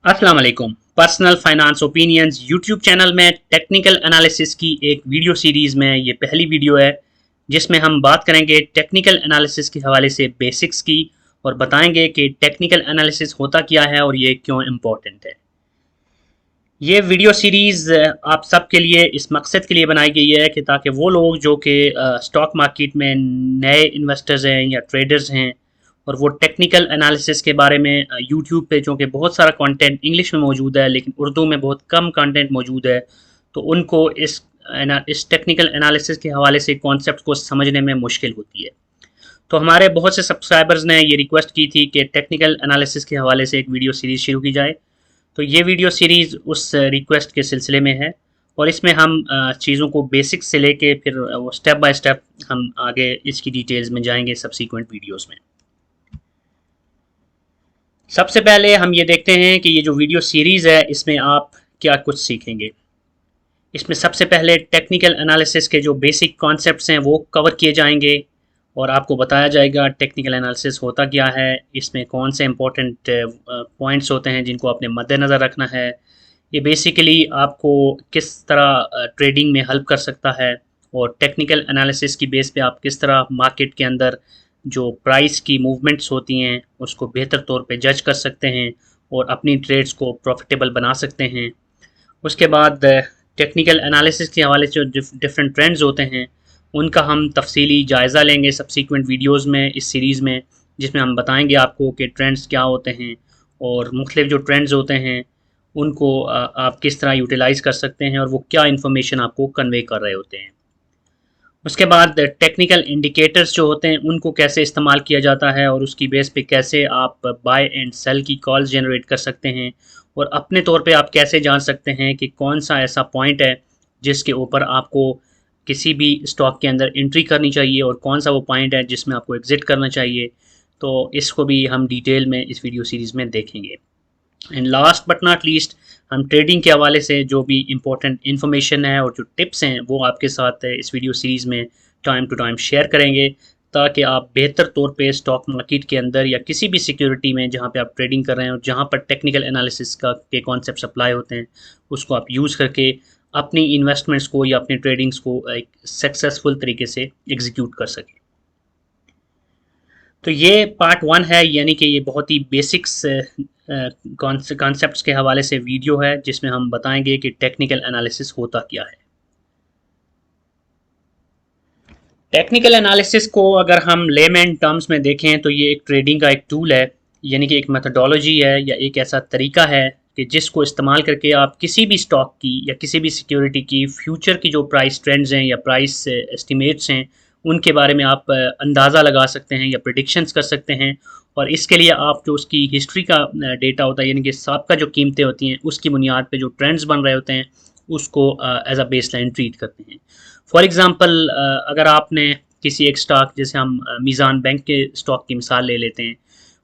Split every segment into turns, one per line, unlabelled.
अस्सलाम वालेकुम। Personal finance opinions YouTube channel में टेक्निकल एनालिसिस की एक वीडियो सीरीज़ में ये पहली वीडियो है जिसमें हम बात करेंगे टेक्निकल एनालिसिस के हवाले से बेसिक्स की और बताएंगे कि टेक्निकल एनालिसिस होता क्या है और ये क्यों इम्पोर्टेंट है। ये वीडियो सीरीज़ आप सब के लिए इस मकसद के लिए बनाई गई है कि ताकि वो लोग जो कि स्टॉक मार्केट में नए इन्वेस्टर्स हैं या ट्रेडर्स हैं और वो टेक्निकल एनालिसिस के बारे में यूट्यूब पे जो कि बहुत सारा कंटेंट इंग्लिश में मौजूद है लेकिन उर्दू में बहुत कम कंटेंट मौजूद है, तो उनको इस टेक्निकल एनालिसिस के हवाले से कॉन्सेप्ट को समझने में मुश्किल होती है। तो हमारे बहुत से सब्सक्राइबर्स ने ये रिक्वेस्ट की थी कि टेक्निकल एनालिसिस के हवाले से एक वीडियो सीरीज़ शुरू की जाए, तो ये वीडियो सीरीज़ उस रिक्वेस्ट के सिलसिले में है और इसमें हम चीज़ों को बेसिक्स से लेके फिर वो स्टेप बाय स्टेप हम आगे इसकी डिटेल्स में जाएंगे सब्सीक्वेंट वीडियोस में। सबसे पहले हम ये देखते हैं कि ये जो वीडियो सीरीज़ है इसमें आप क्या कुछ सीखेंगे। इसमें सबसे पहले टेक्निकल एनालिसिस के जो बेसिक कॉन्सेप्ट्स हैं वो कवर किए जाएंगे और आपको बताया जाएगा टेक्निकल एनालिसिस होता क्या है, इसमें कौन से इंपॉर्टेंट पॉइंट्स होते हैं जिनको आपने मद्देनज़र रखना है। ये बेसिकली आपको किस तरह ट्रेडिंग में हेल्प कर सकता है और टेक्निकल एनालिसिस की बेस पे आप किस तरह मार्केट के अंदर जो प्राइस की मूवमेंट्स होती हैं उसको बेहतर तौर पे जज कर सकते हैं और अपनी ट्रेड्स को प्रॉफिटेबल बना सकते हैं। उसके बाद टेक्निकल एनालिसिस के हवाले से जो डिफरेंट ट्रेंड्स होते हैं उनका हम तफसीली जायज़ा लेंगे सब्सीक्वेंट वीडियोज़ में इस सीरीज़ में, जिसमें हम बताएंगे आपको कि ट्रेंड्स क्या होते हैं और मुख्तलिफ जो ट्रेंड्स होते हैं उनको आप किस तरह यूटिलाइज़ कर सकते हैं और वो क्या इन्फॉर्मेशन आपको कन्वे कर रहे होते हैं। उसके बाद टेक्निकल इंडिकेटर्स जो होते हैं उनको कैसे इस्तेमाल किया जाता है और उसकी बेस पे कैसे आप बाय एंड सेल की कॉल्स जनरेट कर सकते हैं और अपने तौर पे आप कैसे जान सकते हैं कि कौन सा ऐसा पॉइंट है जिसके ऊपर आपको किसी भी स्टॉक के अंदर एंट्री करनी चाहिए और कौन सा वो पॉइंट है जिसमें आपको एग्जिट करना चाहिए। तो इसको भी हम डिटेल में इस वीडियो सीरीज़ में देखेंगे। And last but not least हम ट्रेडिंग के हवाले से जो भी इम्पोर्टेंट इन्फॉर्मेशन है और जो टिप्स हैं वो आपके साथ इस वीडियो सीरीज़ में टाइम टू टाइम शेयर करेंगे ताकि आप बेहतर तौर पे स्टॉक मार्केट के अंदर या किसी भी सिक्योरिटी में जहाँ पे आप ट्रेडिंग कर रहे हैं और जहाँ पर टेक्निकल एनालिसिस का के कॉन्सेप्ट अप्लाई होते हैं उसको आप यूज़ करके अपनी इन्वेस्टमेंट्स को या अपनी ट्रेडिंग्स को एक सक्सेसफुल तरीके से एग्जीक्यूट कर सकें। तो ये पार्ट 1 है, यानी कि ये बहुत ही बेसिक्स कॉन्सेप्ट्स के हवाले से वीडियो है जिसमें हम बताएंगे कि टेक्निकल एनालिसिस होता क्या है। टेक्निकल एनालिसिस को अगर हम लेमैन टर्म्स में देखें तो ये एक ट्रेडिंग का एक टूल है, यानी कि एक मेथडोलॉजी है या एक ऐसा तरीका है कि जिसको इस्तेमाल करके आप किसी भी स्टॉक की या किसी भी सिक्योरिटी की फ्यूचर की जो प्राइस ट्रेंड्स हैं या प्राइस एस्टिमेट्स हैं उनके बारे में आप अंदाज़ा लगा सकते हैं या प्रिडिक्शंस कर सकते हैं। और इसके लिए आप जो उसकी हिस्ट्री का डेटा होता है, यानी कि साबका जो कीमतें होती हैं उसकी बुनियाद पे जो ट्रेंड्स बन रहे होते हैं उसको एज अ बेसलाइन ट्रीट करते हैं। फॉर एग्ज़ाम्पल अगर आपने किसी एक स्टॉक, जैसे हम मीज़ान बैंक के स्टॉक की मिसाल ले लेते हैं,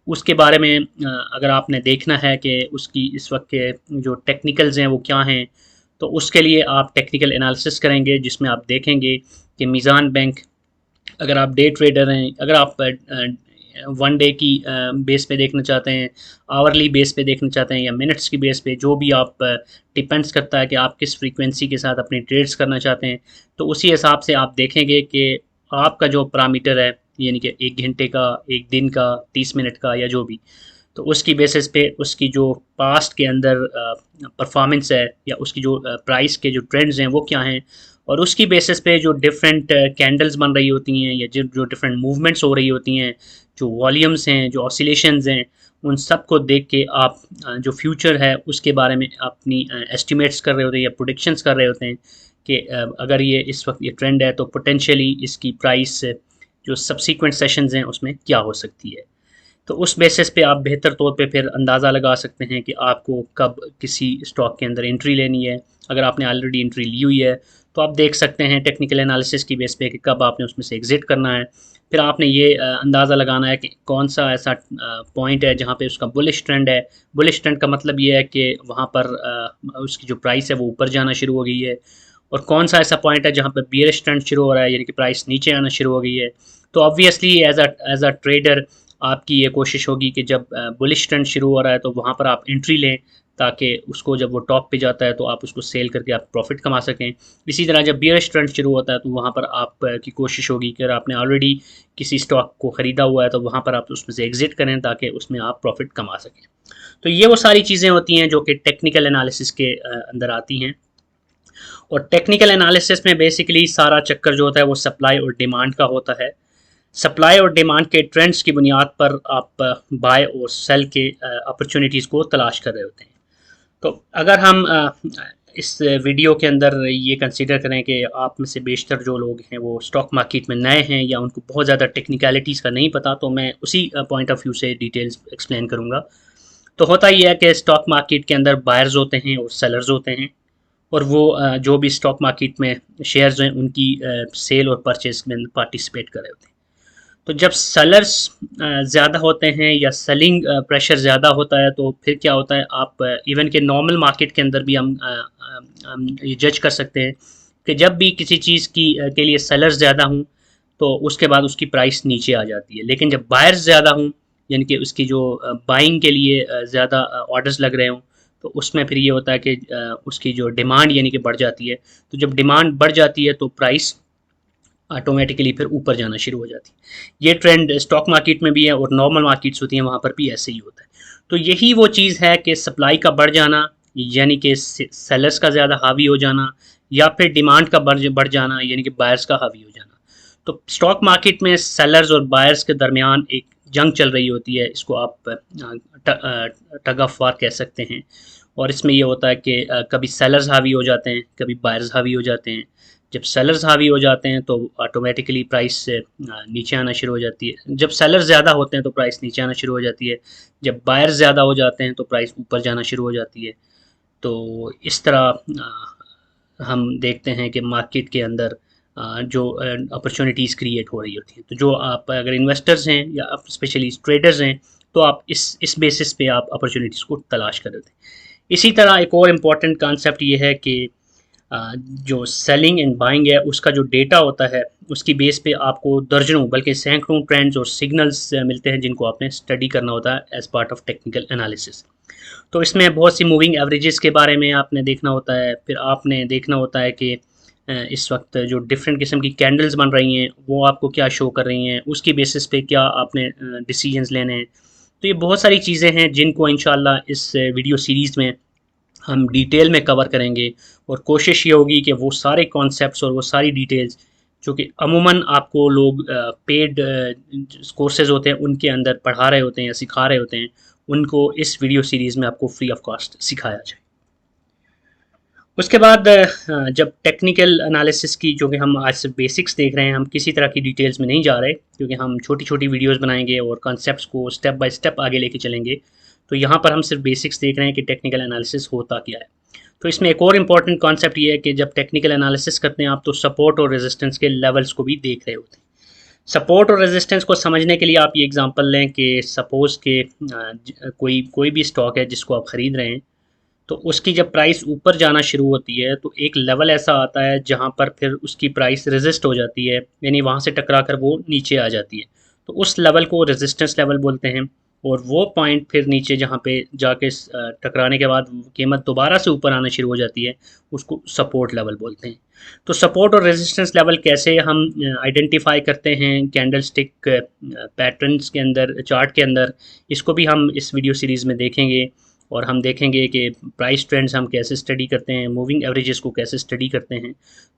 उसके बारे में अगर आपने देखना है कि उसकी इस वक्त के जो टेक्निकल्स हैं वो क्या हैं, तो उसके लिए आप टेक्निकल एनालिसिस करेंगे जिसमें आप देखेंगे कि मीज़ान बैंक, अगर आप डे ट्रेडर हैं, अगर आप वन डे की बेस पे देखना चाहते हैं, आवरली बेस पे देखना चाहते हैं या मिनट्स की बेस पे, जो भी आप डिपेंड्स करता है कि आप किस फ्रीक्वेंसी के साथ अपनी ट्रेड्स करना चाहते हैं, तो उसी हिसाब से आप देखेंगे कि आपका जो पैरामीटर है, यानी कि 1 घंटे का, 1 दिन का, 30 मिनट का या जो भी, तो उसकी बेसिस पे उसकी जो पास्ट के अंदर परफॉर्मेंस है या उसकी जो प्राइस के जो ट्रेंड्स हैं वो क्या हैं, और उसकी बेसिस पे जो डिफरेंट कैंडल्स बन रही होती हैं या जो डिफरेंट मूवमेंट्स हो रही होती हैं, जो वॉल्यूम्स हैं, जो ऑसिलेशंस हैं, उन सब को देख के आप जो फ्यूचर है उसके बारे में अपनी एस्टिमेट्स कर रहे होते हैं या प्रोडिक्शंस कर रहे होते हैं कि अगर ये इस वक्त ये ट्रेंड है तो पोटेंशियली इसकी प्राइस जो सब्सीक्वेंट सेशंस हैं उसमें क्या हो सकती है। तो उस बेसिस पे आप बेहतर तौर पे फिर अंदाज़ा लगा सकते हैं कि आपको कब किसी स्टॉक के अंदर एंट्री लेनी है। अगर आपने ऑलरेडी एंट्री ली हुई है तो आप देख सकते हैं टेक्निकल एनालिसिस की बेस पे कि कब आपने उसमें से एग्ज़िट करना है। फिर आपने ये अंदाज़ा लगाना है कि कौन सा ऐसा पॉइंट है जहाँ पे उसका बुलिश ट्रेंड है। बुलिश ट्रेंड का मतलब ये है कि वहाँ पर उसकी जो प्राइस है वो ऊपर जाना शुरू हो गई है, और कौन सा ऐसा पॉइंट है जहाँ पर बियरिश ट्रेंड शुरू हो रहा है, यानी कि प्राइस नीचे आना शुरू हो गई है। तो ऑब्वियसली एज अ ट्रेडर आपकी ये कोशिश होगी कि जब बुलिश ट्रेंड शुरू हो रहा है तो वहाँ पर आप एंट्री लें, ताकि उसको जब वो टॉप पे जाता है तो आप उसको सेल करके आप प्रॉफिट कमा सकें। इसी तरह जब बियरिश ट्रेंड शुरू होता है तो वहाँ पर आप की कोशिश होगी कि अगर आपने ऑलरेडी किसी स्टॉक को ख़रीदा हुआ है तो वहाँ पर आप उसमें से एग्ज़िट करें ताकि उसमें आप प्रॉफिट कमा सकें। तो ये वो सारी चीज़ें होती हैं जो कि टेक्निकल एनालिसिस के अंदर आती हैं। और टेक्निकल एनालिसिस में बेसिकली सारा चक्कर जो होता है वो सप्लाई और डिमांड का होता है। सप्लाई और डिमांड के ट्रेंड्स की बुनियाद पर आप बाय और सेल के अपॉर्चुनिटीज़ को तलाश कर रहे होते हैं। तो अगर हम इस वीडियो के अंदर ये कंसीडर करें कि आप में से बेशतर जो लोग हैं वो स्टॉक मार्केट में नए हैं या उनको बहुत ज़्यादा टेक्निकलिटीज़ का नहीं पता, तो मैं उसी पॉइंट ऑफ व्यू से डिटेल्स एक्सप्लेन करूँगा। तो होता ये है कि स्टॉक मार्केट के अंदर बायर्स होते हैं और सेलर्स होते हैं, और वो जो भी स्टॉक मार्केट में शेयर्स हैं उनकी सेल और परचेज में पार्टिसिपेट कर रहे होते हैं। तो जब सेलर्स ज़्यादा होते हैं या सेलिंग प्रेशर ज़्यादा होता है तो फिर क्या होता है, आप इवन के नॉर्मल मार्केट के अंदर भी हम ये जज कर सकते हैं कि जब भी किसी चीज़ के लिए सेलर्स ज़्यादा हों तो उसके बाद उसकी प्राइस नीचे आ जाती है। लेकिन जब बायर्स ज़्यादा हों, यानी कि उसकी जो बाइंग के लिए ज़्यादा ऑर्डर्स लग रहे हों, तो उसमें फिर ये होता है कि उसकी जो डिमांड यानी कि बढ़ जाती है। तो जब डिमांड बढ़ जाती है तो प्राइस ऑटोमेटिकली फिर ऊपर जाना शुरू हो जाती है। ये ट्रेंड स्टॉक मार्केट में भी है और नॉर्मल मार्केट्स होती हैं वहाँ पर भी ऐसे ही होता है। तो यही वो चीज़ है कि सप्लाई का बढ़ जाना यानी कि सेलर्स का ज़्यादा हावी हो जाना, या फिर डिमांड का बढ़ जाना यानी कि बायर्स का हावी हो जाना। तो स्टॉक मार्केट में सेलर्स और बायर्स के दरमियान एक जंग चल रही होती है, इसको आप टग ऑफ वार कह सकते हैं। और इसमें ये होता है कि कभी सेलर्स हावी हो जाते हैं, कभी बायर्स हावी हो जाते हैं। जब सेलर्स हावी हो जाते हैं तो ऑटोमेटिकली प्राइस नीचे आना शुरू हो जाती है। जब सेलर्स ज़्यादा होते हैं तो प्राइस नीचे आना शुरू हो जाती है। जब बायर्स ज़्यादा हो जाते हैं तो प्राइस ऊपर जाना शुरू हो जाती है। तो इस तरह हम देखते हैं कि मार्केट के अंदर जो अपॉर्चुनिटीज़ क्रिएट हो रही होती हैं। तो जो आप अगर इन्वेस्टर्स हैं या आप स्पेशली ट्रेडर्स हैं तो आप इस बेसिस पे आप अपॉर्चुनिटीज़ को तलाश कर रहे थे। इसी तरह एक और इम्पॉर्टेंट कॉन्सेप्ट ये है कि जो सेलिंग एंड बाइंग है उसका जो डेटा होता है उसकी बेस पे आपको दर्जनों बल्कि सैकड़ों ट्रेंड्स और सिग्नल्स मिलते हैं जिनको आपने स्टडी करना होता है as part of technical analysis. तो इसमें बहुत सी मूविंग एवरेजेस के बारे में आपने देखना होता है। फिर आपने देखना होता है कि इस वक्त जो डिफरेंट किस्म की कैंडल्स बन रही हैं वो आपको क्या शो कर रही हैं, उसकी बेसिस पे क्या आपने डिसीजंस लेने हैं। तो ये बहुत सारी चीज़ें हैं जिनको इंशाल्लाह इस वीडियो सीरीज़ में हम डिटेल में कवर करेंगे, और कोशिश ये होगी कि वो सारे कॉन्सेप्ट्स और वो सारी डिटेल्स जो कि अमूमन आपको लोग पेड कोर्सेज़ होते हैं उनके अंदर पढ़ा रहे होते हैं या सिखा रहे होते हैं, उनको इस वीडियो सीरीज़ में आपको फ्री ऑफ कॉस्ट सिखाया जाए। उसके बाद जब टेक्निकल एनालिसिस की जो कि हम आज से बेसिक्स देख रहे हैं, हम किसी तरह की डिटेल्स में नहीं जा रहे क्योंकि हम छोटी छोटी वीडियोस बनाएंगे और कॉन्सेप्ट्स को स्टेप बाय स्टेप आगे लेके चलेंगे। तो यहाँ पर हम सिर्फ बेसिक्स देख रहे हैं कि टेक्निकल एनालिसिस होता क्या है। तो इसमें एक और इम्पॉर्टेंट कॉन्सेप्ट ये है कि जब टेक्निकल एनालिसिस करते हैं आप तो सपोर्ट और रेजिस्टेंस के लेवल्स को भी देख रहे होते हैं। सपोर्ट और रेजिस्टेंस को समझने के लिए आप ये एग्जांपल लें कि सपोज़ के कोई भी स्टॉक है जिसको आप ख़रीद रहे हैं, तो उसकी जब प्राइस ऊपर जाना शुरू होती है तो एक लेवल ऐसा आता है जहाँ पर फिर उसकी प्राइस रेजिस्ट हो जाती है, यानी वहाँ से टकरा कर वो नीचे आ जाती है। तो उस लेवल को रेजिस्टेंस लेवल बोलते हैं, और वो पॉइंट फिर नीचे जहाँ पे जाके टकराने के बाद कीमत दोबारा से ऊपर आना शुरू हो जाती है, उसको सपोर्ट लेवल बोलते हैं। तो सपोर्ट और रेजिस्टेंस लेवल कैसे हम आइडेंटिफाई करते हैं कैंडल स्टिक पैटर्न्स के अंदर, चार्ट के अंदर, इसको भी हम इस वीडियो सीरीज़ में देखेंगे। और हम देखेंगे कि प्राइस ट्रेंड्स हम कैसे स्टडी करते हैं, मूविंग एवरेजेस को कैसे स्टडी करते हैं।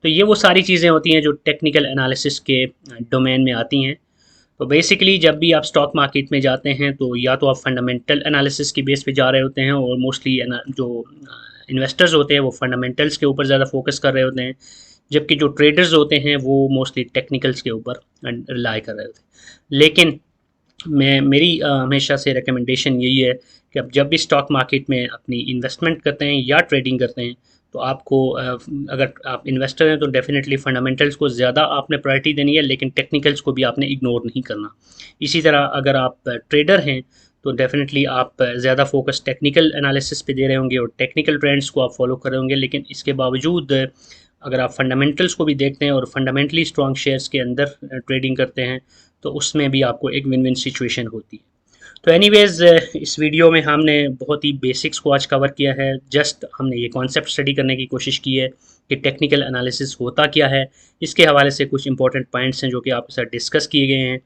तो ये वो सारी चीज़ें होती हैं जो टेक्निकल एनालिसिस के डोमेन में आती हैं। तो बेसिकली जब भी आप स्टॉक मार्केट में जाते हैं तो या तो आप फंडामेंटल एनालिसिस की बेस पे जा रहे होते हैं, और मोस्टली जो इन्वेस्टर्स होते हैं वो फंडामेंटल्स के ऊपर ज़्यादा फोकस कर रहे होते हैं, जबकि जो ट्रेडर्स होते हैं वो मोस्टली टेक्निकल्स के ऊपर रिलाई कर रहे होते हैं। लेकिन मेरी हमेशा से रिकमेंडेशन यही है कि आप जब भी स्टॉक मार्केट में अपनी इन्वेस्टमेंट करते हैं या ट्रेडिंग करते हैं तो आपको अगर आप इन्वेस्टर हैं तो डेफिनेटली फंडामेंटल्स को ज़्यादा आपने प्रायोरिटी देनी है, लेकिन टेक्निकल्स को भी आपने इग्नोर नहीं करना। इसी तरह अगर आप ट्रेडर हैं तो डेफिनेटली आप ज़्यादा फोकस टेक्निकल एनालिसिस पे दे रहे होंगे और टेक्निकल ट्रेंड्स को आप फॉलो कर रहे होंगे। लेकिन इसके बावजूद अगर आप फंडामेंटल्स को भी देखते हैं और फंडामेंटली स्ट्रॉन्ग शेयर्स के अंदर ट्रेडिंग करते हैं तो उसमें भी आपको एक विन विन सिचुएशन होती है। तो एनीवेज इस वीडियो में हमने बहुत ही बेसिक्स को आज कवर किया है। जस्ट हमने ये कॉन्सेप्ट स्टडी करने की कोशिश की है कि टेक्निकल एनालिसिस होता क्या है। इसके हवाले से कुछ इंपॉर्टेंट पॉइंट्स हैं जो कि आपके साथ डिस्कस किए गए हैं।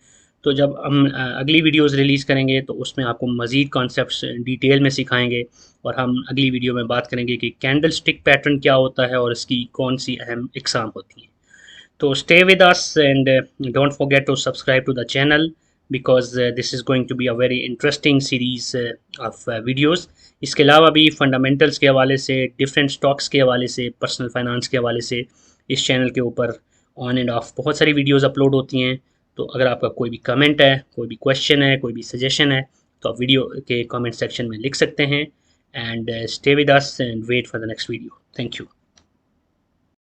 तो जब हम अगली वीडियोस रिलीज़ करेंगे तो उसमें आपको मज़ीद कॉन्सेप्ट्स डिटेल में सिखाएंगे और हम अगली वीडियो में बात करेंगे कि कैंडल स्टिक पैटर्न क्या होता है और इसकी कौन सी अहम इकसाम होती हैं। So stay with us and don't forget to subscribe to the channel because this is going to be a very interesting series of videos. इसके अलावा भी फंडामेंटल्स के हवाले से, डिफरेंट स्टॉक्स के हवाले से, पर्सनल फाइनेंस के हवाले से इस चैनल के ऊपर ऑन एंड ऑफ बहुत सारी वीडियोस अपलोड होती हैं। तो अगर आपका कोई भी कमेंट है, कोई भी क्वेश्चन है, कोई भी सजेशन है, तो आप वीडियो के कमेंट सेक्शन में लिख सकते हैं। And stay with us and wait for the next video. Thank you.